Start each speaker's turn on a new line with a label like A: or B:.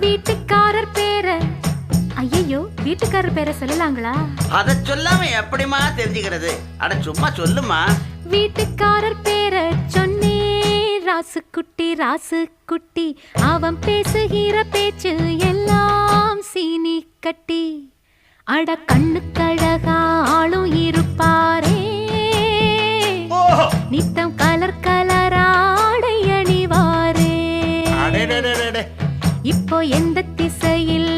A: வீட்டுக்காரர் பேரை ஐயோ வீட்டுக்காரர் பேரை சொல்லலாங்களா?
B: அத சொல்லாம எப்படிமா தெரிஞ்சுக்கிறது? அட சும்மா சொல்லுமா.
A: வீட்டுக்காரர் பேரை சொன்னே ராசுக்குட்டி ராசுக்குட்டி, அவன் பேசுகிற பேச்சு எல்லாம் சீனி கட்டி. அட கண்ணுக்கழகா ஆளும் இருப்பாரே, நித்தம் கலர் கலராடை அணிவாரே. இப்போ எந்த திசையில்